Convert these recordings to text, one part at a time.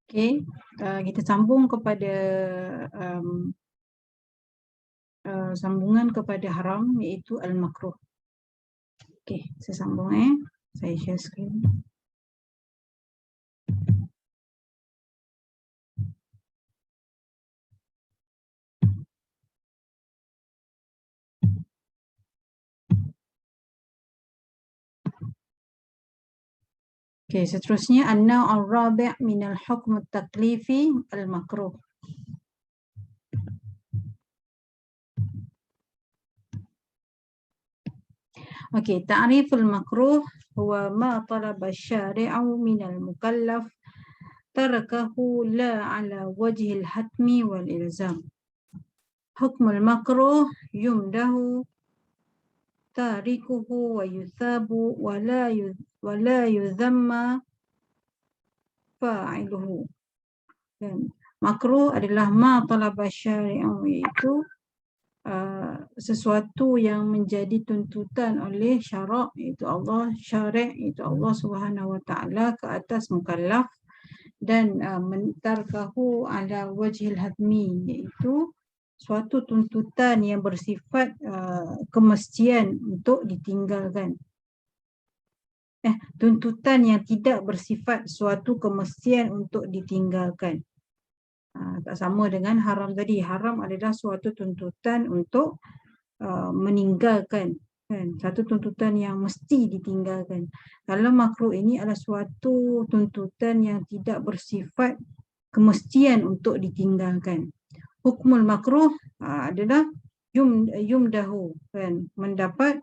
Okey, kita sambung kepada sambungan kepada haram, iaitu al-makruh. Okey, saya sambung saya share screen. Okey, seterusnya an-naw' ar-rabi' min al-hukm at-taklifi al-makruh. Okey, ta'riful makruh huwa ma talaba asy-syari'u min al-mukallaf tarakahu la 'ala wajhi al-hatmi wal ilzam. Hukmul makruh yumdahu tarikuhu wa yuthabu wa la yudhamma fa'iluhu. Dan makruh adalah ma talaba syari'u, iaitu sesuatu yang menjadi tuntutan oleh syarak, iaitu Allah, syari' iaitu Allah Subhanahu wa taala ke atas mukallaf, dan mentarkahu ala wajhil hatmi, iaitu suatu tuntutan yang bersifat kemestian untuk ditinggalkan. Tuntutan yang tidak bersifat suatu kemestian untuk ditinggalkan. Tak sama dengan haram tadi. Haram adalah suatu tuntutan untuk meninggalkan, kan? Satu tuntutan yang mesti ditinggalkan. Kalau makruh ini adalah suatu tuntutan yang tidak bersifat kemestian untuk ditinggalkan. Hukmul makruh adalah yumdahu, kan? Mendapat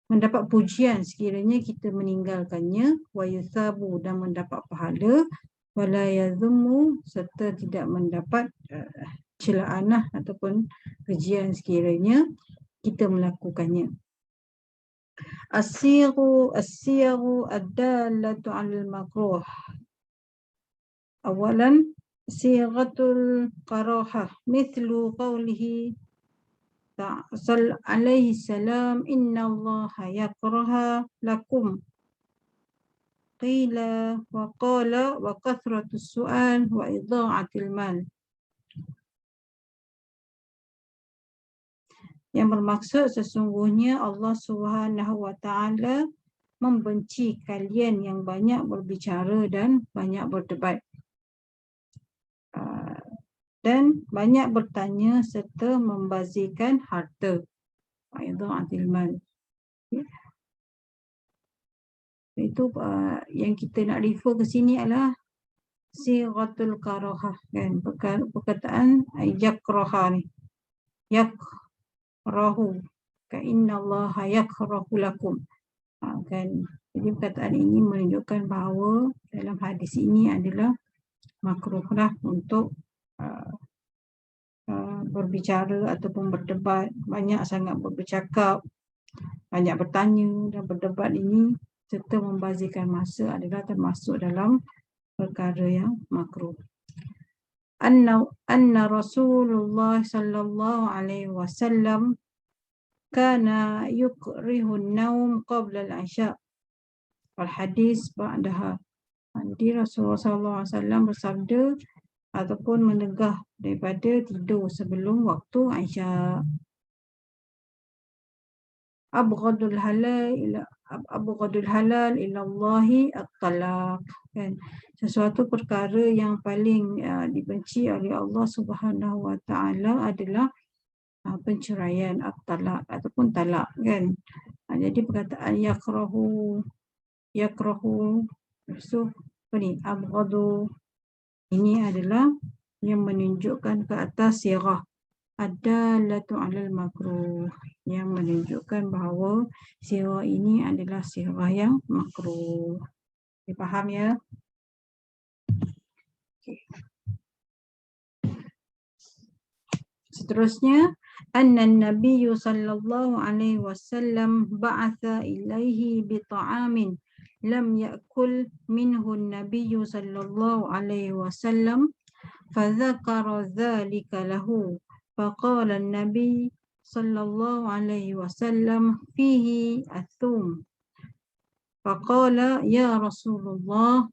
mendapat pujian sekiranya kita meninggalkannya, wa yuthabu, dan mendapat pahala, wa la yadhummu, serta tidak mendapat celaan ataupun kejian sekiranya kita melakukannya. As-sighu ad-dallatu 'alal makruh. Awalan, sighatul karahah mithlu qawlihi ta'sal alaihi salam inna allaha yakraha lakum qila wa qala wa kathratus su'al wa idha'atil mal. Yang bermaksud sesungguhnya Allah Subhanahu wa taala membenci kalian yang banyak berbicara dan banyak berdebat, dan banyak bertanya serta membazirkan harta. Itu yang kita nak refer ke sini adalah sighatul karahah, kan? Perkataan yakraha ni, yakrahu, ka innallaha yakrahu lakum, kan? Jadi perkataan ini menunjukkan bahawa dalam hadis ini adalah makruhlah untuk berbicara ataupun berdebat, banyak sangat bercakap, banyak bertanya dan berdebat ini serta membazirkan masa adalah termasuk dalam perkara yang makruh. Anna Rasulullah sallallahu alaihi wasallam kana yukrihun naum qabla al-isya wal hadis ba'daha. Jadi Rasulullah sallallahu alaihi wasallam bersabda ataupun menegah daripada tidur sebelum waktu Isya. Abghadul halal ila Allahi at-talaq, kan? Sesuatu perkara yang paling dibenci oleh Allah Subhanahu wa taala adalah penceraian, at-talaq ataupun talak, kan? Jadi perkataan yakrahu so abghadu ini adalah yang menunjukkan ke atas sirah ad-dallatu 'alal makruh, yang menunjukkan bahawa sirah ini adalah sirah yang makruh. Dipaham ya? Okay. Seterusnya, anna an-nabiy sallallahu alaihi wasallam ba'atha ilaihi bi ta'amin lam ya'kul minhu an-nabiy sallallahu alaihi wasallam fa dzakara dzalika lahu. فقال النبي sallallahu alaihi wasallam fihi athum. Faqala ya Rasulullah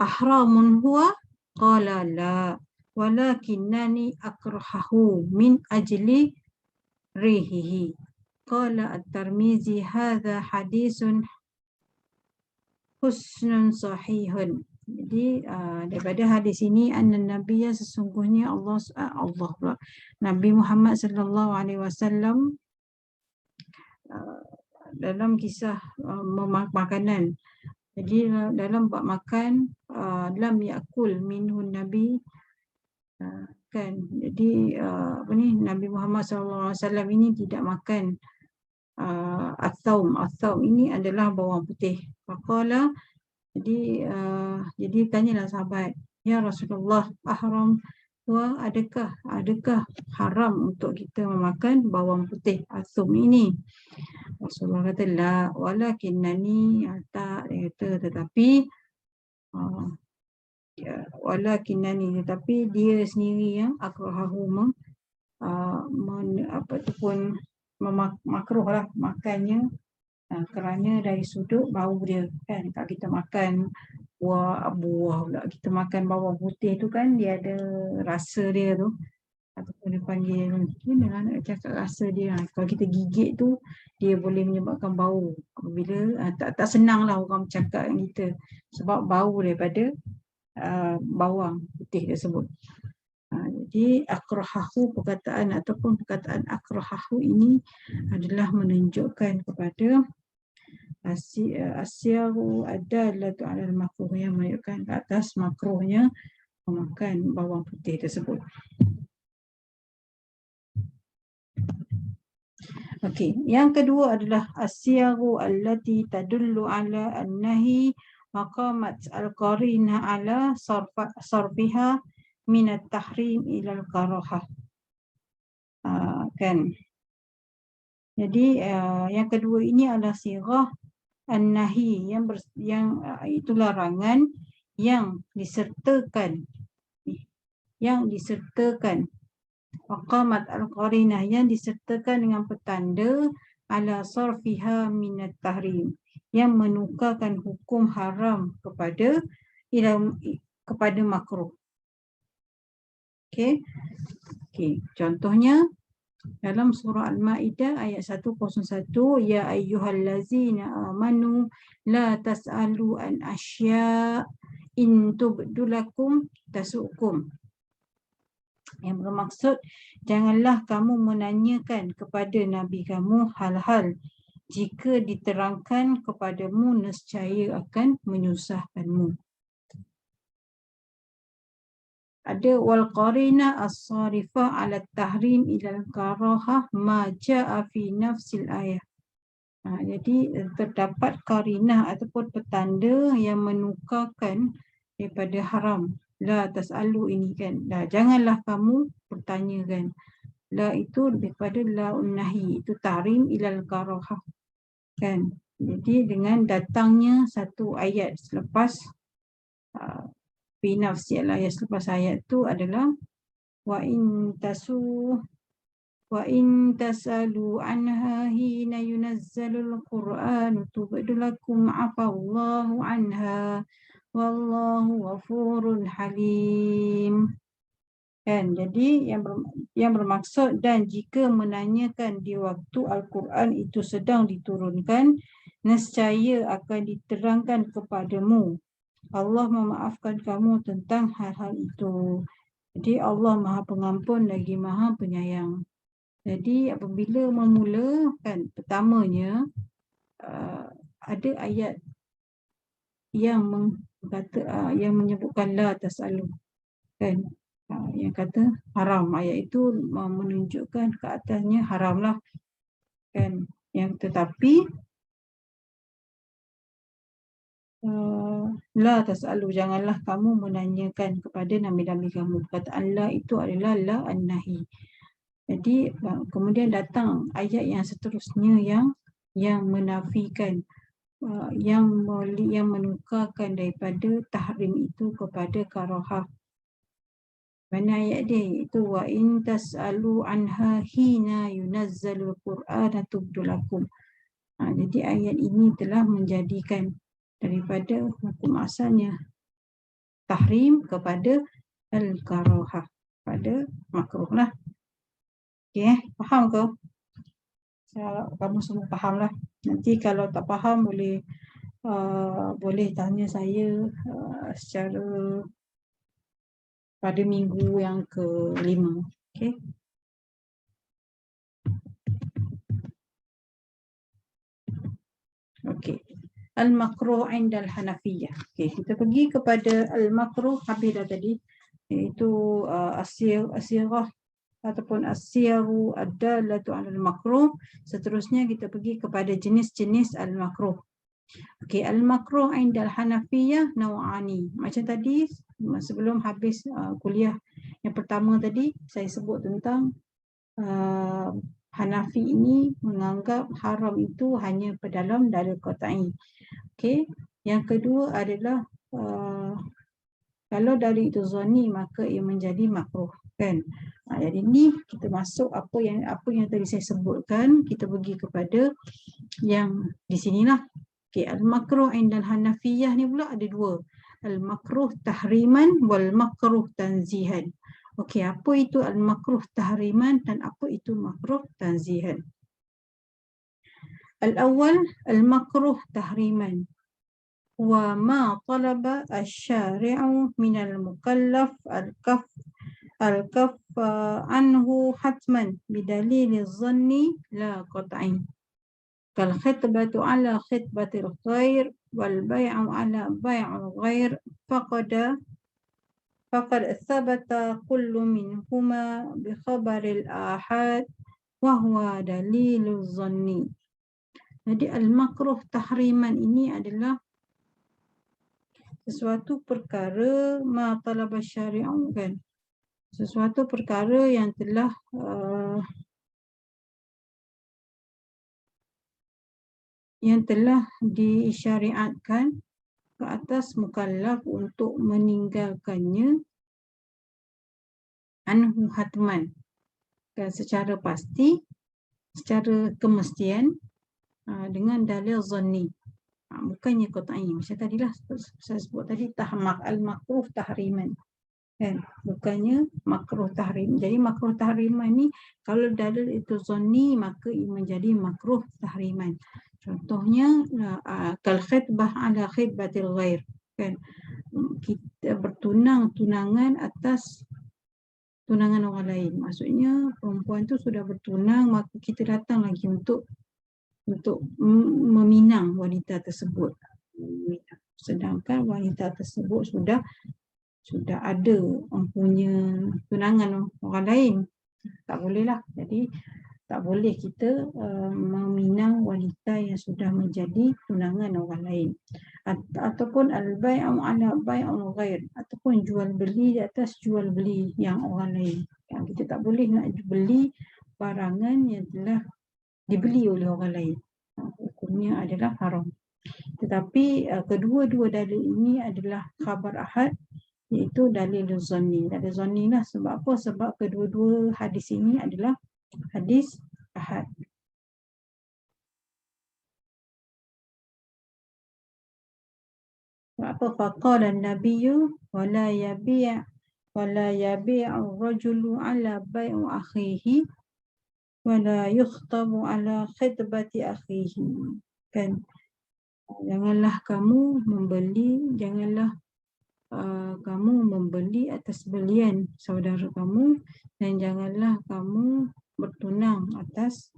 ahramun huwa? Qala la walakinnani akrahahu min ajli rihihi. Qala at-Tirmizi hadza hadisun husnun sahihun. Jadi daripada hadis ini anna nabiyya sesungguhnya Allah pula Nabi Muhammad sallallahu alaihi wasallam dalam kisah makanan. Jadi dalam bab makan lam yakul minhun nabi kan. Jadi Nabi Muhammad sallallahu alaihi wasallam ini tidak makan at-thaum. At-thaum ini adalah bawang putih. Faqala jadi tanyalah sahabat, ya Rasulullah, ahram wa adakah haram untuk kita memakan bawang putih at-thum ini? Rasulullah kata la walakinnani tak, dia kata tetapi tetapi dia sendiri yang akrahahu makruh lah makannya kerana dari sudut bau dia kan. Kalau kita makan buah pula, kita makan bawang putih tu kan dia ada rasa dia tu, ataupun dia panggil dengan nak cakap rasa dia. Kalau kita gigit tu dia boleh menyebabkan bau. Apabila tak senang lah orang bercakap dengan kita sebab bau daripada bawang putih tersebut. Jadi akrahahu, perkataan akrahahu ini adalah menunjukkan kepada asyaru adallatu alal makruh, yang menunjukkan ke atas makruhnya memakan bawang putih tersebut. Okey, yang kedua adalah asyaru allati tadullu ala annahi maqamat al-qarina ala sarfiha min at-tahrim ila al-karahah. Kan. Jadi yang kedua ini adalah sirah an-nahi yang itu larangan yang disertakan maqamat al-qarinah, yang disertakan dengan petanda ala sarfiha min at-tahrim, yang menukarkan hukum haram kepada makruh. Okey. Contohnya dalam surah Al-Maidah ayat 101, ya ayyuhallazina amanu la tas'alu an asya' in tubdulakum tasukum. Yang bermaksud, janganlah kamu menanyakan kepada nabi kamu hal-hal jika diterangkan kepadamu nescaya akan menyusahkanmu. Ada wal qarina as-sarifah ala tahrim ila al-karahah ma jaa fi nafsil ayah. Jadi terdapat qarinah ataupun petanda yang menukarkan daripada haram. La tas'alu ini kan. Janganlah kamu bertanyakan. La itu daripada la unnahi, itu tahrim ila al-karahah. Kan. Jadi dengan datangnya satu ayat selepas binafsi ayat selepas ayat tu adalah wa in tasalu anha hina yunazzalul Qur'an tubdulakum afallahu anha wallahu ghafurun halim. Kan, jadi yang bermaksud, dan jika menanyakan di waktu Al-Quran itu sedang diturunkan, nescaya akan diterangkan kepadamu. Allah memaafkan kamu tentang hal-hal itu. Jadi Allah Maha Pengampun lagi Maha Penyayang. Jadi apabila memula kan, pertamanya ada ayat yang yang menyebutkan la tas'alu kan, yang kata haram. Ayat itu menunjukkan ke atasnya haramlah kan. Yang tetapi la tas'alu, janganlah kamu menanyakan kepada nabi-nabi kamu. Perkataan la itu adalah la an-nahi. Jadi kemudian datang ayat yang seterusnya yang menafikan, yang menukarkan daripada tahrim itu kepada karahah. Mana ayat dia, iaitu wa in tas'alu anha hina yunazzalul Qur'ana tubdu lakum. Jadi ayat ini telah menjadikan daripada hukum asalnya tahrim kepada al-karahah, pada makruh lah. Okey, faham ke? Saya harap kamu semua faham lah. Nanti kalau tak faham boleh tanya saya secara pada minggu yang ke-5. Okey. Okey. Al-makruh indal Hanafiyah. Okey, kita pergi kepada al-makruh habis dah tadi, iaitu as-sirah ataupun as-siyaru ad-dallatu 'alal makruh. Seterusnya kita pergi kepada jenis-jenis al-makruh. Okey, al-makruh indal Hanafiyah naw'ani. Macam tadi sebelum habis kuliah yang pertama tadi saya sebut tentang Hanafi ini menganggap haram itu hanya dalam dalil qat'i. Okey, yang kedua adalah kalau dalil itu zanni maka ia menjadi makruh, kan? Jadi ni kita masuk apa yang tadi saya sebutkan, kita pergi kepada yang di sinilah. Okey, al-makruh indal Hanafiyah ni pula ada dua. Al-makruh tahriman wal makruh tanzihan. Okey, apa itu al-makruh tahriman dan apa itu makruh tanzihan? Al-awwal al-makruh tahriman wa ma talaba asy-syari'u min al-mukallaf al-kaff anhu hatman bidalil az-zanni la qat'i. Kal khitbatu ala khitbatil ghair wal bai'u ala bai'il ghair faqad thabata kullu minhuma bi khabaril ahad wa huwa dalilul zanni. Jadi al-makruh tahriman ini adalah sesuatu perkara ma talaba syari'u, kan? Sesuatu perkara yang telah disyariatkan ke atas mukallaf untuk meninggalkannya anhu hatman, dan secara pasti, secara kemestian, dengan dalil zanni, bukannya qat'i. Macam tadilah saya sebut tadi, al-makruh tahriman, kan? Bukannya makruh tahrim. Jadi makruh tahriman ni kalau dalil itu zanni maka ia menjadi makruh tahriman. Contohnya kal khitbah ala khitbatil ghair, kan? Kita tunangan atas tunangan orang lain. Maksudnya perempuan tu sudah bertunang, maka kita datang lagi untuk meminang wanita tersebut. Sedangkan wanita tersebut sudah ada mempunyai tunangan orang lain. Tak bolehlah. Jadi tak boleh kita meminang wanita yang sudah menjadi tunangan orang lain. Ataupun al-bai'u ala bai'il ghair, ataupun jual beli di atas jual beli yang orang lain. Kita tak boleh nak beli barangan yang telah dibeli oleh orang lain. Hukumnya adalah haram. Tetapi kedua-dua dalil ini adalah khabar ahad, iaitu dalil zanni. Dalil zanni lah. Sebab apa? Sebab kedua-dua hadis ini adalah hadis ahad. Apa faqala an-nabiyyu wala yabi' ar-rajulu ala bai'i akhihi wala yukhtabu ala khitbati akhihi, kan? Janganlah kamu membeli atas belian saudara kamu, dan janganlah kamu bertunang atas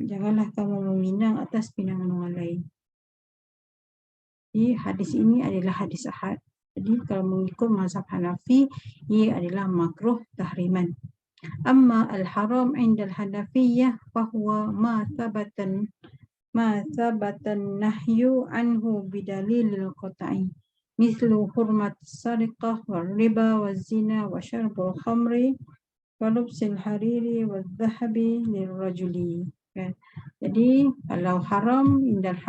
janganlah kamu meminang atas pinangan orang lain. Jadi hadis ini adalah hadis ahad. Jadi kalau mengikut mazhab Hanafi, ia adalah makruh tahriman. Amma al-haram indal Hanafiyah fahuwa ma thabatan nahyu anhu bidalilil qat'i. Mislu hurmat sariqah wal riba wal zina wa syarbul khamri wa lubsil hariri wal dhahabi lil rajuli. Jadi kalau haram indal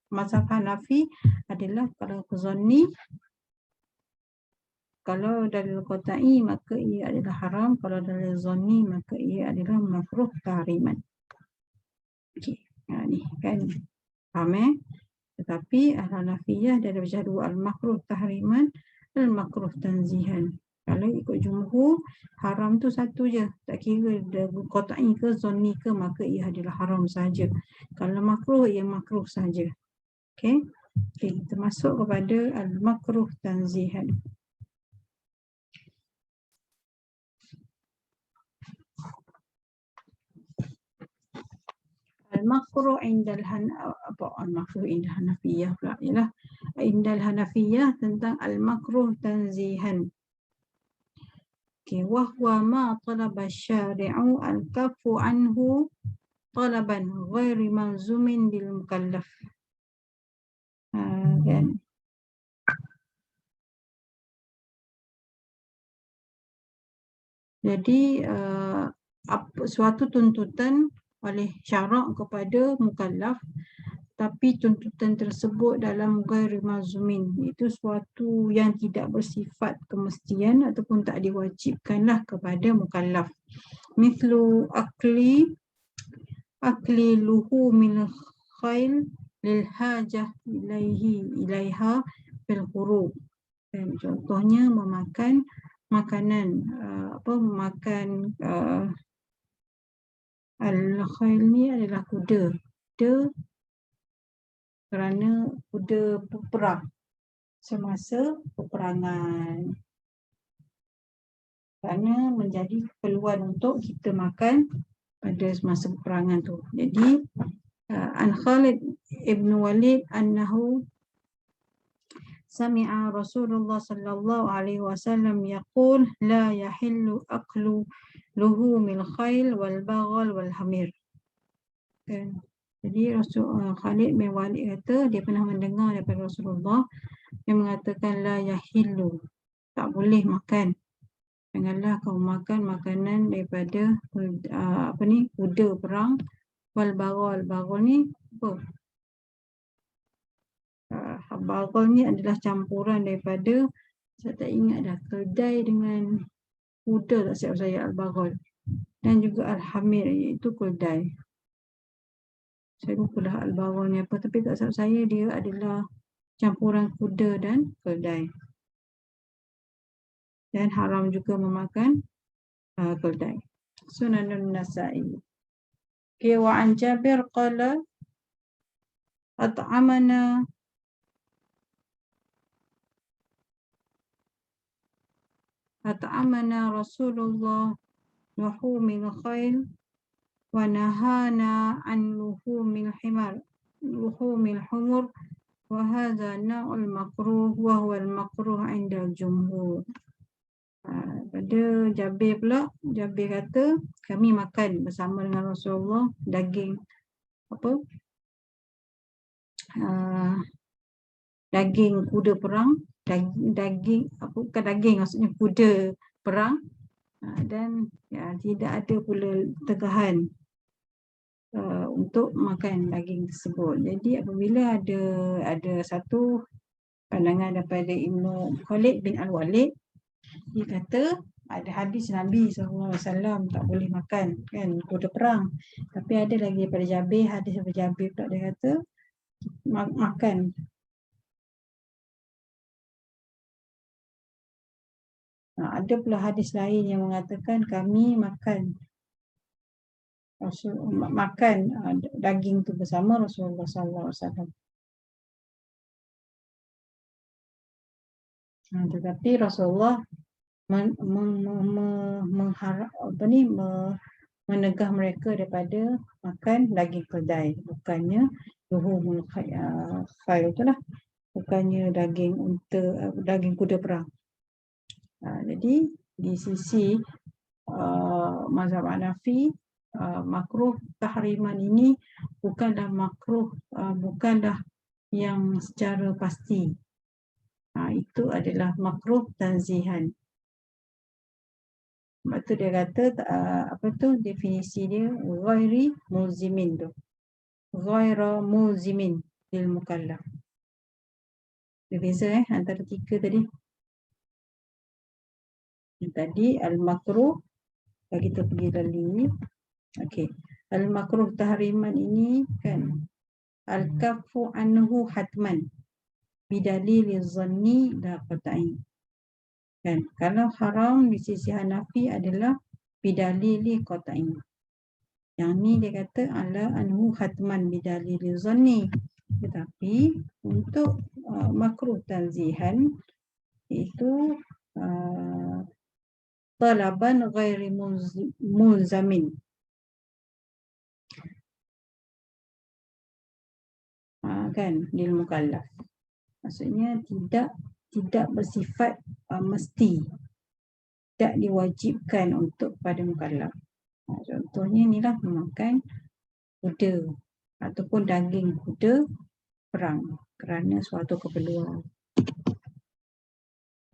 mazhab Hanafi adalah kalau zanni, Kalau dalil qat'i maka ia adalah haram, kalau dalil zanni maka ia adalah makruh tahriman. Okey. Ni kan faham Tetapi Al-Hanafiyah dia ada pecah dua, al-makruh tahriman, al-makruh tanzihan. Kalau ikut jumhur, haram tu satu je. Tak kira dia qat'i ke zanni ke, maka ia adalah haram saja. Kalau makruh, ia makruh saja. Okey. Kita masuk kepada al-makruh tanzihan. Al-makruh indal al-makruh indal Hanafiyah pula ialah indal Hanafiyah tentang al-makruh tanzihan. Okey, wa huwa ma talaba syari'u al-kaffu anhu talaban ghairi malzumin bil mukallaf. Kan? Jadi suatu tuntutan oleh syarak kepada mukallaf, tapi tuntutan tersebut dalam ghairi malzumin, itu suatu yang tidak bersifat kemestian ataupun tak diwajibkanlah kepada mukallaf. Mithlu akli luhumil khail lil hajah ilaiha fil khurub. Dan contohnya memakan makanan makan al-khail ni adalah kuda kerana kuda perang semasa peperangan, kerana menjadi keperluan untuk kita makan pada masa peperangan tu. Jadi an Khalid ibn Walid annahu sami'a Rasulullah sallallahu alaihi wasallam yaqul la yahillu aklu luhumil khail wal baghal wal hamir. Jadi Khalid bin Walid kata dia pernah mendengar daripada Rasulullah yang mengatakan la yahillu, tak boleh makan, janganlah kau makan makanan daripada kuda perang, wal baghal. Baghal ni apa? Baghal ni adalah campuran daripada, saya tak ingat dah, keldai dengan kuda, tak siap saya, al-baghal, dan juga al-hamir, iaitu keldai. Saya lupa dah al-baghal ni apa, tapi tak siap saya dia adalah campuran kuda dan keldai. Dan haram juga memakan keldai. Sunanun Nasa'i. Okay, wa an Jabir qala at'amana Rasulullah luhumil khail wa nahana an luhumil humur wa hadha na'ul makruh wa huwa al-makruh 'inda al-jumhur. Pada Jabir pula, Jabir kata kami makan bersama dengan Rasulullah daging daging kuda perang, bukan daging, maksudnya kuda perang, dan tidak ada pula tegahan untuk makan daging tersebut. Jadi apabila ada satu pandangan daripada Ibnu Khalid bin Al-Walid, dia kata ada hadis Nabi SAW tak boleh makan kan kuda perang, tapi ada lagi daripada Jabir, hadis daripada Jabir pula dia kata makan. Ada pula hadis lain yang mengatakan kami makan daging tu bersama Rasulullah SAW. Tetapi Rasulullah menegah mereka daripada makan daging keldai, bukannya luhumul khail itulah, bukannya daging unta, daging kuda perang. Jadi di sisi mazhab Hanafi, makruh tahriman ini bukanlah makruh, bukanlah yang secara pasti. Itu adalah makruh tanzihan. Sebab tu dia kata definisi dia ghairi mulzimin tu. Ghaira mulzimin lil mukallaf. Berbeza antara tiga tadi. Yang tadi al-makruh, kita pergi lagi. Okey. Al-makruh tahriman ini kan al-kafu anhu hatman bidalil zanni la qat'i. Kan kalau haram di sisi Hanafi adalah bidalil qat'i. Yang ni dia kata ala anhu hatman bidalil zanni. Tetapi untuk makruh tanzihan itu talaban ghairi mulzamin. Kan lil mukallaf. Maksudnya tidak bersifat mesti, tidak diwajibkan untuk pada mukallaf. Contohnya inilah memakan kuda ataupun daging kuda perang kerana suatu keperluan.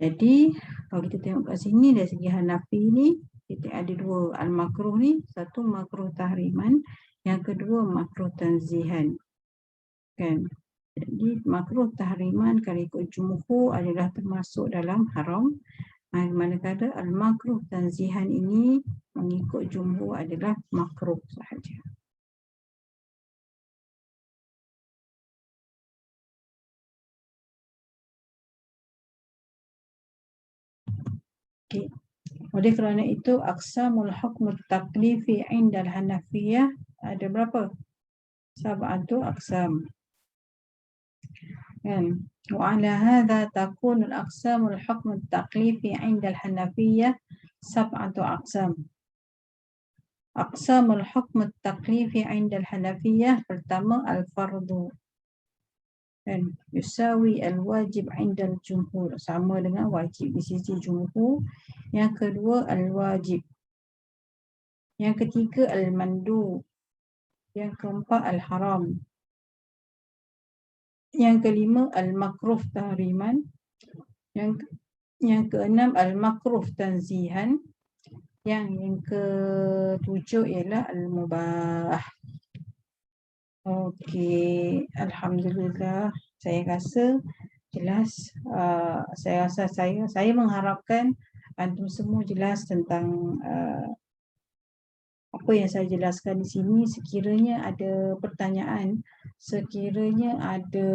Jadi kalau kita tengok kat sini dari segi Hanafi ni, kita ada dua al-makruh ni, satu makruh tahriman, yang kedua makruh tanzihan. Kan? Jadi makruh tahriman kalau ikut jumhur adalah termasuk dalam haram. Manakala al-makruh tanzihan ini mengikut jumhur adalah makruh sahaja. Okay. Oleh kerana itu aqsamul hukm at-taqlifi 'inda al-Hanafiyah ada berapa? Sab'atu aqsam. Kan? وعلى هذا تكون الأقسام الحكم التكليفي عند الحنفية سبعة أقسام. أقسام الحكم التكليفي عند الحنفية pertama الفرض. Kan? Yusawi al-wajib 'inda al-jumhur, sama dengan wajib di sisi jumhur. Yang kedua al-wajib. Yang ketiga al-mandub. Yang keempat al-haram. Yang kelima al-makruh tahriman. Yang keenam al-makruh tanzihan. Yang ketujuh ialah al-mubah. Okey, alhamdulillah. Saya rasa jelas. Saya mengharapkan antum semua jelas tentang apa yang saya jelaskan di sini. Sekiranya ada pertanyaan, sekiranya ada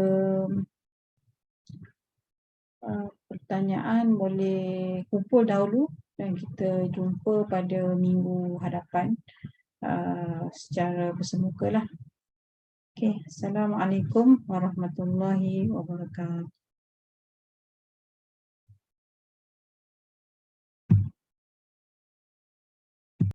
pertanyaan, boleh kumpul dahulu dan kita jumpa pada minggu hadapan secara bersemuka lah. Okay. Assalamualaikum warahmatullahi wabarakatuh.